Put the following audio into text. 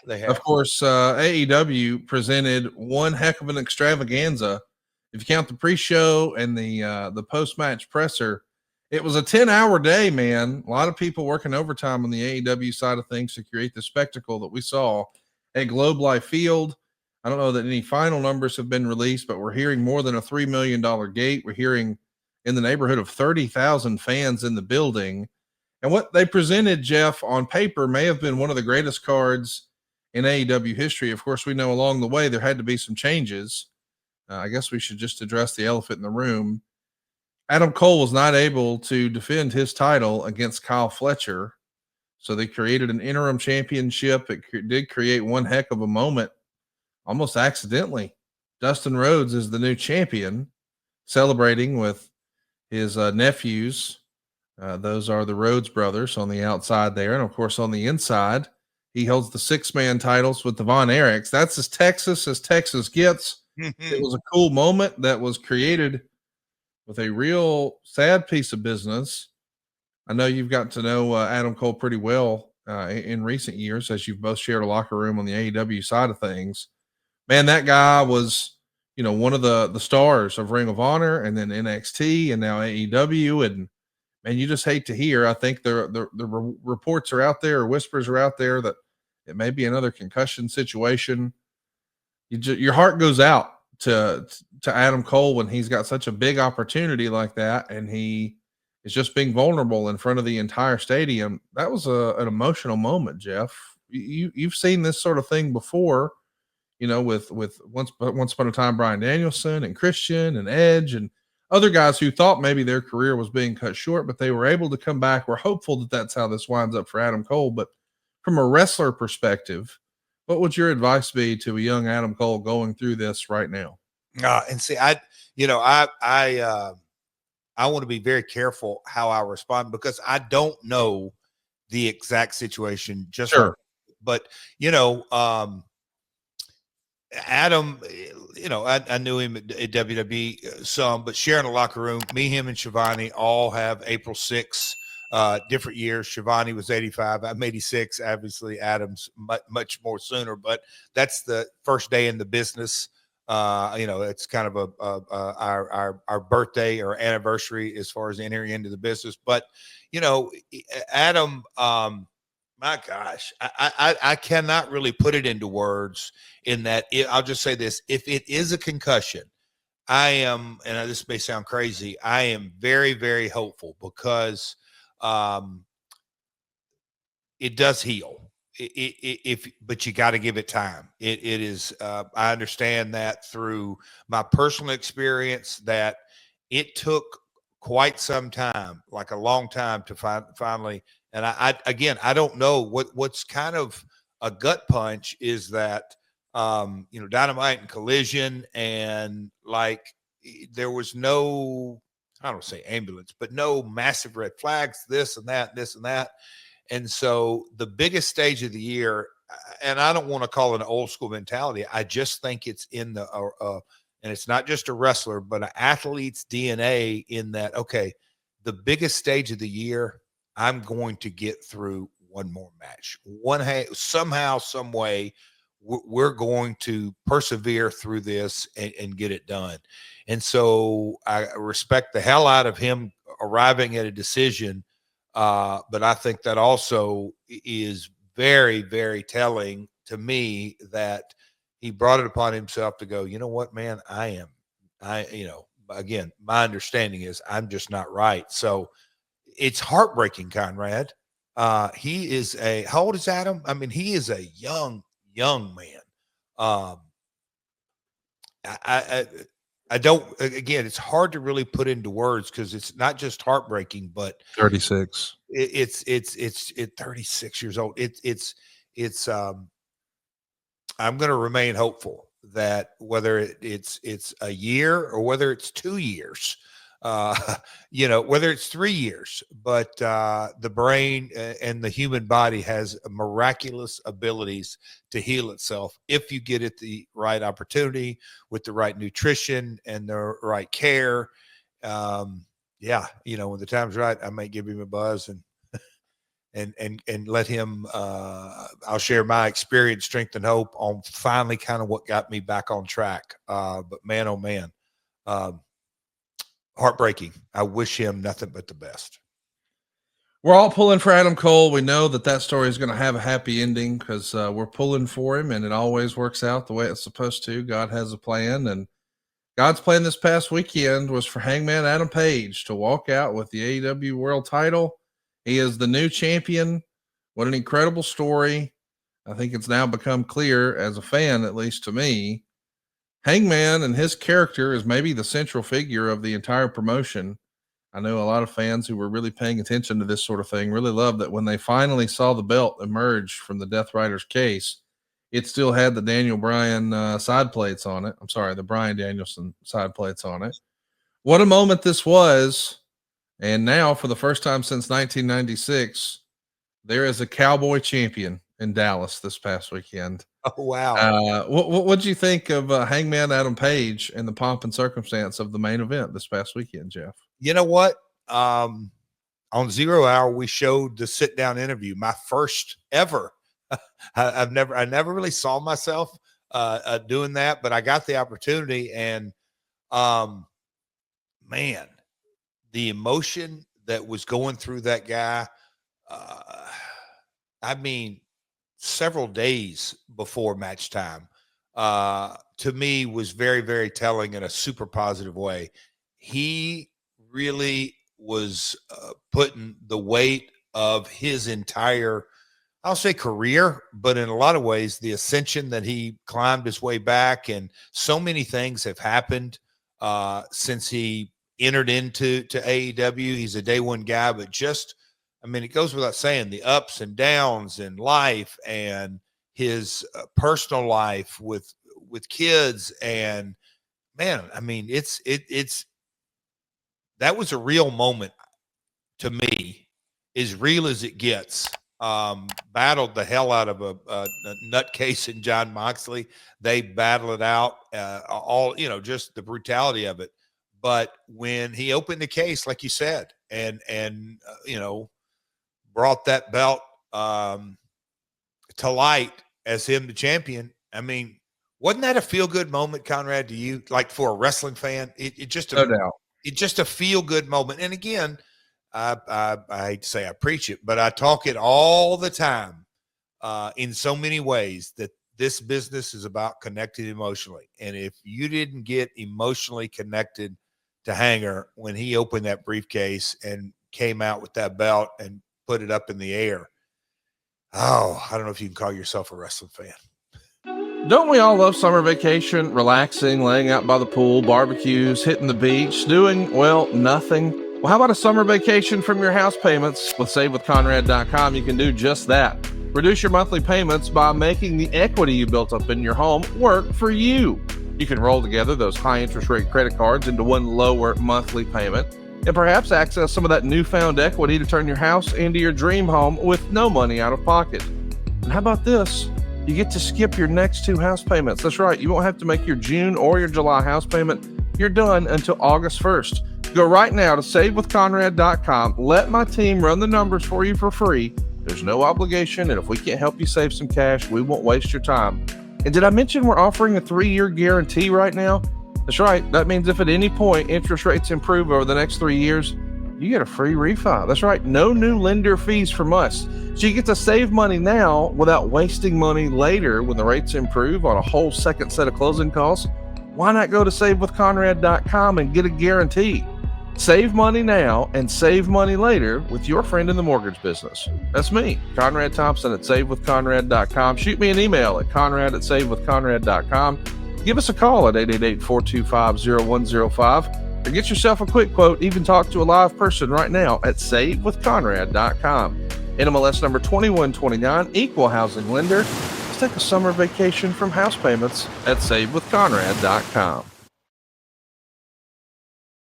They Of have. course, AEW presented one heck of an extravaganza. If you count the pre-show and the post-match presser, it was a 10-hour day, man. A lot of people working overtime on the AEW side of things to create the spectacle that we saw at Globe Life Field. I don't know that any final numbers have been released, but we're hearing more than a $3 million gate. We're hearing in the neighborhood of 30,000 fans in the building. And what they presented, Jeff, on paper may have been one of the greatest cards in AEW history. Of course, we know along the way there had to be some changes. I guess we should just address the elephant in the room. Adam Cole was not able to defend his title against Kyle Fletcher. So they created an interim championship. It did create one heck of a moment, almost accidentally. Dustin Rhodes is the new champion, celebrating with his nephews. Those are the Rhodes brothers on the outside there. And of course, on the inside, he holds the 6-man titles with the Von Erichs. That's as Texas gets. It was a cool moment that was created with a real sad piece of business. I know you've got to know Adam Cole pretty well in recent years, as you've both shared a locker room on the AEW side of things. Man, that guy was, one of the stars of Ring of Honor and then NXT and now AEW. And you just hate to hear. I think the reports are out there, or whispers are out there, that it may be another concussion situation. Your heart goes out to Adam Cole when he's got such a big opportunity like that, and he is just being vulnerable in front of the entire stadium. That was an emotional moment, Jeff. You've seen this sort of thing before, with once upon a time Bryan Danielson and Christian and Edge and other guys who thought maybe their career was being cut short, but they were able to come back. We're hopeful that that's how this winds up for Adam Cole. But from a wrestler perspective, what would your advice be to a young Adam Cole going through this right now? And see, I want to be very careful how I respond, because I don't know the exact situation. Just Sure. But Adam, I knew him at WWE some, but sharing a locker room, me, him, and Shivani all have April 6th, different years. Shivani was 85. I'm 86. Obviously, Adam's much more sooner, but that's the first day in the business. It's kind of our birthday or anniversary as far as entering into the business. But, Adam, my gosh, I cannot really put it into words in that. I'll just say this. If it is a concussion, I am, and this may sound crazy, I am very, very hopeful, because it does heal. But you got to give it time. It is, I understand that through my personal experience, that it took quite some time, like a long time, to finally. And I don't know what's kind of a gut punch is that, Dynamite and Collision, and like there was no, I don't say ambulance, but no massive red flags, this and that, this and that. And so the biggest stage of the year, and I don't want to call it an old school mentality, I just think it's in the, and it's not just a wrestler, but an athlete's DNA, in that, okay, the biggest stage of the year, I'm going to get through one more match. Somehow, some way, we're going to persevere through this and get it done. And so I respect the hell out of him arriving at a decision. But I think that also is very, very telling to me, that he brought it upon himself to go, you know what, man, again, my understanding is I'm just not right. So it's heartbreaking, Conrad. He is how old is Adam? I mean, he is a young man. I don't, again, it's hard to really put into words, because it's not just heartbreaking, but 36. It's 36 years old. I'm going to remain hopeful that whether it's a year or whether it's 2 years, whether it's 3 years, but the brain and the human body has miraculous abilities to heal itself if you get it the right opportunity, with the right nutrition and the right care. When the time's right, I may give him a buzz and and let him, I'll share my experience, strength, and hope on finally kind of what got me back on track. But man, oh man, heartbreaking. I wish him nothing but the best. We're all pulling for Adam Cole. We know that story is going to have a happy ending because we're pulling for him, and it always works out the way it's supposed to. God has a plan, and God's plan this past weekend was for Hangman Adam Page to walk out with the AEW World Title. He is the new champion. What an incredible story. I think it's now become clear as a fan, at least to me, Hangman and his character is maybe the central figure of the entire promotion. I know a lot of fans who were really paying attention to this sort of thing really loved that when they finally saw the belt emerge from the Death Rider's case, it still had the Daniel Bryan side plates on it. I'm sorry, the Bryan Danielson side plates on it. What a moment this was. And now, for the first time since 1996, there is a cowboy champion in Dallas this past weekend. Oh, wow. What'd you think of Hangman Adam Page and the pomp and circumstance of the main event this past weekend, Jeff? You know what? On 0 Hour, we showed the sit down interview, my first ever. I never really saw myself doing that, but I got the opportunity, and man, the emotion that was going through that guy. I mean, several days before match time, to me was very, very telling in a super positive way. He really was putting the weight of his entire, I'll say career, but in a lot of ways, the ascension that he climbed his way back. And so many things have happened since he entered into AEW. He's a day one guy, but just, I mean, it goes without saying, the ups and downs in life and his personal life with kids. And man, I mean, it's that was a real moment to me, as real as it gets. Battled the hell out of a nutcase in John Moxley. They battled it out, all, just the brutality of it. But when he opened the case, like you said, and brought that belt to light as him the champion, I mean, wasn't that a feel-good moment, Conrad, to you? Like, for a wrestling fan, it just no doubt. It's just a feel-good moment. And again, I hate to say I preach it, but I talk it all the time in so many ways, that this business is about connected emotionally. And if you didn't get emotionally connected to Hanger when he opened that briefcase and came out with that belt and put it up in the air, I don't know if you can call yourself a wrestling fan. Don't we all love summer vacation, relaxing, laying out by the pool, barbecues, hitting the beach, doing, well, nothing? Well, how about a summer vacation from your house payments? With SaveWithConrad.com, you can do just that. Reduce your monthly payments by making the equity you built up in your home work for you. You can roll together those high interest rate credit cards into one lower monthly payment, and perhaps access some of that newfound equity to turn your house into your dream home with no money out of pocket. And how about this? You get to skip your next 2 house payments. That's right. You won't have to make your June or your July house payment. You're done until August 1st. Go right now to SaveWithConrad.com. Let my team run the numbers for you for free. There's no obligation, and if we can't help you save some cash, we won't waste your time. And did I mention we're offering a 3-year guarantee right now? That's right. That means if at any point interest rates improve over the next 3 years, you get a free refi. That's right. No new lender fees from us. So you get to save money now without wasting money later when the rates improve on a whole second set of closing costs. Why not go to SaveWithConrad.com and get a guarantee? Save money now and save money later with your friend in the mortgage business. That's me, Conrad Thompson at SaveWithConrad.com. Shoot me an email at Conrad@SaveWithConrad.com. Give us a call at 888-425-0105. Or get yourself a quick quote. Even talk to a live person right now at SaveWithConrad.com. NMLS number 2129, equal housing lender. Let's take a summer vacation from house payments at SaveWithConrad.com.